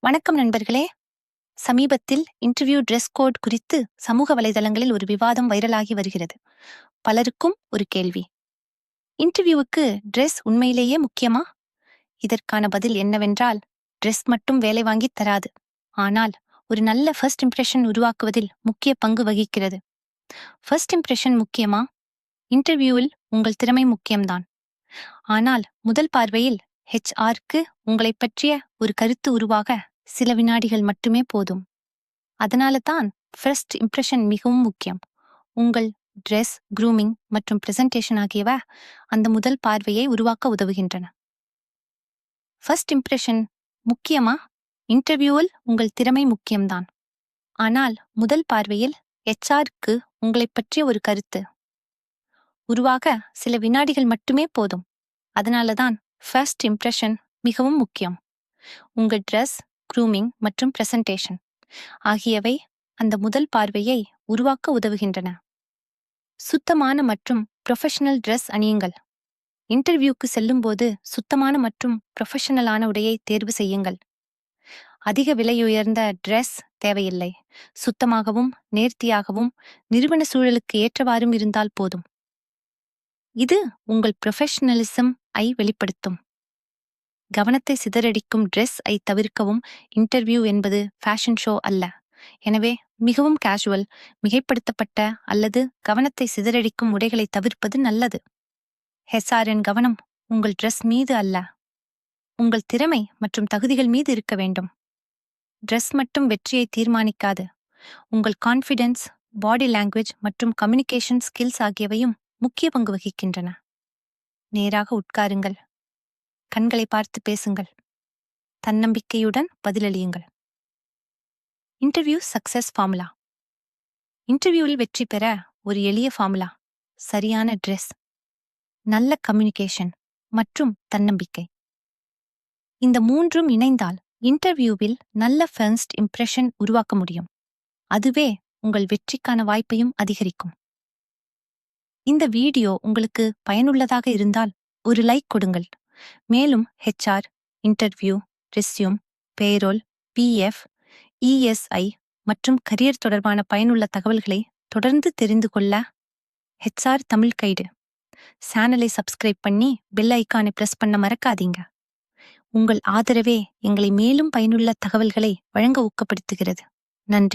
வணக்கம் நண்பர்களே. சமீபத்தில் இன்டர்வியூ ட்ரெஸ் கோட் குறித்து சமூக வலைதளங்களில் ஒரு விவாதம் வைரலாகி வருகிறது. பலருக்கும் ஒரு கேள்வி: இன்டர்வியூவுக்கு ட்ரெஸ் உண்மையிலேயே முக்கியமா? இதற்கான பதில் என்னவென்றால், ட்ரெஸ் மட்டும் வேலை வாங்கித் தராது, ஆனால் ஒரு நல்ல ஃபர்ஸ்ட் இம்ப்ரெஷன் உருவாக்குவதில் முக்கிய பங்கு வகிக்கிறது. ஃபர்ஸ்ட் இம்ப்ரெஷன் முக்கியமா? இன்டர்வியூவில் உங்கள் திறமை முக்கியம்தான். ஆனால் முதல் பார்வையில் HR-க்கு உங்களைப் பற்றிய ஒரு கருத்து உருவாக சில வினாடிகள் மட்டுமே போதும். அதனால தான் ஃபர்ஸ்ட் இம்ப்ரெஷன் மிகவும் முக்கியம். உங்கள் ட்ரெஸ், க்ரூமிங் மற்றும் பிரசன்டேஷன் ஆகியவை அந்த முதல் பார்வையை உருவாக்க உதவுகின்றன. ஃபர்ஸ்ட் இம்ப்ரெஷன் முக்கியமா? இன்டர்வியூவில் உங்கள் திறமை முக்கியம்தான். ஆனால் முதல் பார்வையில் HR-க்கு உங்களைப் பற்றிய ஒரு கருத்து உருவாக சில வினாடிகள் மட்டுமே போதும். அதனால தான் ஃபர்ஸ்ட் இம்ப்ரெஷன் மிகவும் முக்கியம். உங்கள் ட்ரெஸ், க்ரூமிங் மற்றும் பிரசன்டேஷன் ஆகியவை அந்த முதல் பார்வையை உருவாக்க உதவுகின்றன. சுத்தமான மற்றும் ப்ரொஃபஷனல் ட்ரெஸ் அணியுங்கள். இன்டர்வியூக்கு செல்லும்போது சுத்தமான மற்றும் ப்ரொஃபஷனலான உடையை தேர்வு செய்யுங்கள். அதிக விலையுயர்ந்த ட்ரெஸ் தேவையில்லை. சுத்தமாகவும் நேர்த்தியாகவும் நிறுவன சூழலுக்கு ஏற்றவாறும் இருந்தால் போதும். இது உங்கள் ப்ரொஃபஷனலிசம் ஐ வெளிப்படுத்தும். கவனத்தை சிதறடிக்கும் ட்ரெஸ் ஐ தவிர்க்கவும். இன்டர்வியூ என்பது ஃபேஷன் ஷோ அல்ல. எனவே மிகவும் கேஷுவல், மிகைப்படுத்தப்பட்ட அல்லது கவனத்தை சிதறடிக்கும் உடைகளை தவிர்ப்பது நல்லது. HR-இன் கவனம் உங்கள் ட்ரெஸ் மீது அல்ல, உங்கள் திறமை மற்றும் தகுதிகள் மீது இருக்க வேண்டும். ட்ரெஸ் மட்டும் வெற்றியை தீர்மானிக்காது. உங்கள் கான்ஃபிடென்ஸ், பாடி லாங்குவேஜ் மற்றும் கம்யூனிகேஷன் ஸ்கில்ஸ் ஆகியவையும் முக்கிய பங்கு வகிக்கின்றன. நேராக உட்காருங்கள். கண்களை பார்த்து பேசுங்கள். தன்னம்பிக்கையுடன் பதிலளியுங்கள். Interview success formula. இன்டர்வியூவில் வெற்றி பெற ஒரு எளிய ஃபார்முலா: சரியான ட்ரெஸ், நல்ல கம்யூனிகேஷன் மற்றும் தன்னம்பிக்கை. இந்த மூன்றும் இணைந்தால் இன்டர்வியூவில் நல்ல ஃபர்ஸ்ட் இம்ப்ரெஷன் உருவாக்க முடியும். அதுவே உங்கள் வெற்றிக்கான வாய்ப்பையும் அதிகரிக்கும். இந்த வீடியோ உங்களுக்கு பயனுள்ளதாக இருந்தால் ஒரு லைக் கொடுங்கள். மேலும் HR, interview, resume, payroll, PF, ESI மற்றும் கரியர் தொடர்பான பயனுள்ள தகவல்களை தொடர்ந்து தெரிந்து கொள்ள HR தமிழ் கைடு சேனலை சப்ஸ்கிரைப் பண்ணி பெல் ஐக்கானை பிரஸ் பண்ண மறக்காதீங்க. உங்கள் ஆதரவே எங்களை மேலும் பயனுள்ள தகவல்களை வழங்க ஊக்கப்படுத்துகிறது. நன்றி.